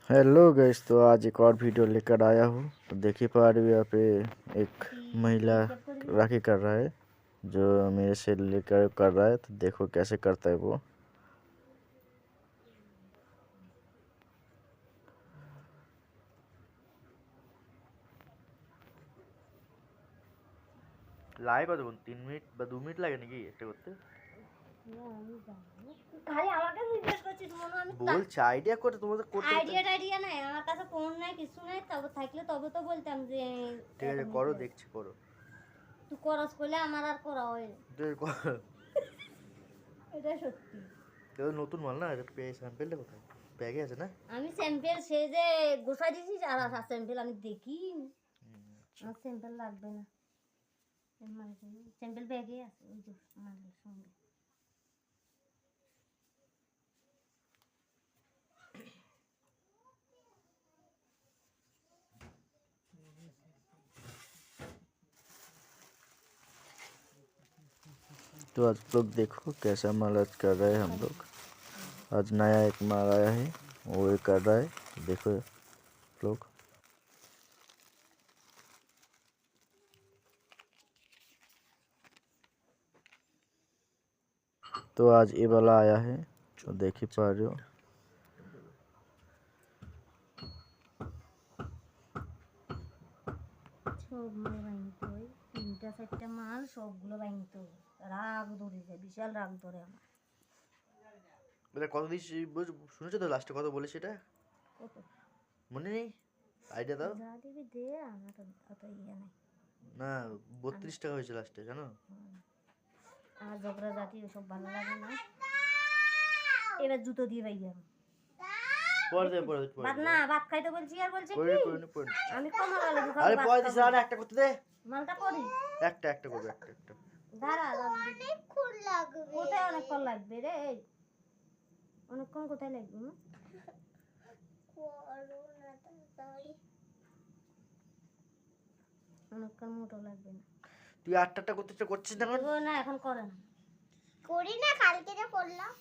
Hello guys, तो आज एक और वीडियो लेकर आया हूँ। तो देख ही पा रही हो यहाँ पे एक महिला राखी कर रहा है, जो मेरे से लेकर कर रहा है। तो देखो कैसे करता है वो। লাই কতক্ষণ 3 মিনিট বা 2 মিনিট লাগে নাকি এটা করতে? খালি আমাকে জিজ্ঞেস করছিস মনে আমি বলছি আইডিয়া করে তোমাদের করতে আইডিয়া নাই আমার কাছে ফোন নাই কিছু নাই তবে থাকলে তবে তো বলতাম যে ঠিক আছে করো, দেখছি করো। তুই করস কইলে আমার আর করা হয় না। এটা সত্যি। তো নতুন মাল না, এটা স্যাম্পেলটা কোথায়? ব্যাগে আছে না? আমি স্যাম্পল সে যে গোছাই দিছিস আর স্যাম্পল আমি দেখি আমার স্যাম্পল লাগবে না। স্যাম্পল ব্যাগে আছে ওই যে মালের সঙ্গে। तो आज लोग देखो कैसा माल आज कर रहे हैं हम लोग। आज नया एक माल आया है, वो ये कर रहा है। देखो लोग। तो आज ये वाला आया है, जो देख ही पा रहे हो। সবগুলো বাইনতে হয় 3-4টা মাল সবগুলো বাইনতে হয়। রাগ ধরে যায়, বিশাল রাগ ধরে আমার। এটা কত দিস শুনেছো তো? লাস্টে কত বলেছে এটা? কত মনে নেই? আইডিয়া দাও। যা দিবি দে, আমার অত ইয়ে নাই। না 32 টাকা হয়েছে লাস্টে, জানো? আমার ঝগড়া জাতি ওসব ভালো লাগে না। এবার জুতো দিয়ে বাইয়া পরে দে পরে ভাত না ভাত খাইতে বলছি আর বলছে পরে কি পরে আমি কমা গেলে আরে পরে দিস আর একটা করতে দে। মালটা করি একটা করবে একটা। দাঁড়া অনেকক্ষণ লাগবে। কোথায় অনেকক্ষণ লাগবে রে? অনেকক্ষণ কোথায় লাগবে? অনেকক্ষণ মোটো লাগবে না। তুই আটটা করছিস না এখন? না এখন করে না, করি না, কালকে যে করলাম।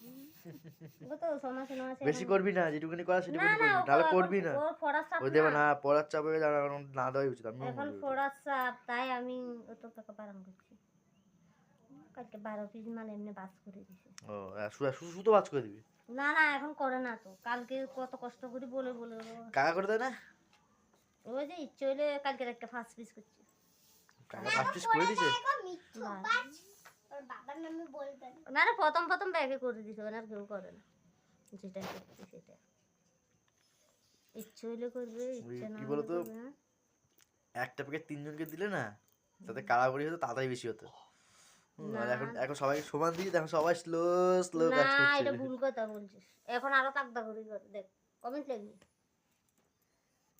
ও তো সমাসে বেশি করবি না, যেটুকুনি করা সেটুকুনি করবি, তাহলে করবি না। ওর ফড়ার চাপ ওই দেবে না, পড়ার চাপ হয়ে যাবে, না দেওয়াই উচিত। আমি এখন ফড়ার চাপ, তাই আমি অত টাকা বারণ করছি। কালকে 12 পিস মাল এমনি বাস করে দিছে। ও শুধু বাজ করে দিবি? না এখন করে না তো। কালকে কত কষ্ট করে বলে কাকা করে দেয় না? ওই যে ইচ্ছে হইলে কালকে একটা ফার্স্ট পিস করছি। কাকা ফার্স্ট পিস করে দিছে? ওর বাবার নামে বলবেন না রে, প্রথম ব্যাগে করে দিছে, আর কেউ করে না। যেটা করছি সেটা ইচ্ছে হইলে করবে, ইচ্ছে না কি বলতো, একটা প্যাকেট 3 জনকে দিলে না, তাতে কারাগরি হতো, তাড়াতাড়ি বেশি হতো। আর এখন সবাই সমান দিই, এখন সবাই স্লো কাজ না, করছে। এটা ভুল কথা বলছিস। এখন আরো তাকদা করে দেখ, কমেন্ট লাগবে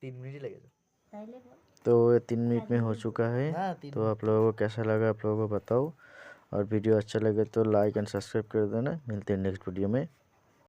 3 मिनट ही लगेगा। তাইলে तो ये 3 मिनट में हो चुका है। तो आप लोगों को कैसा लगा आप लोगों को बताओ, और वीडियो अच्छा लगे तो लाइक एंड सब्सक्राइब कर देना। मिलते हैं नेक्स्ट वीडियो में।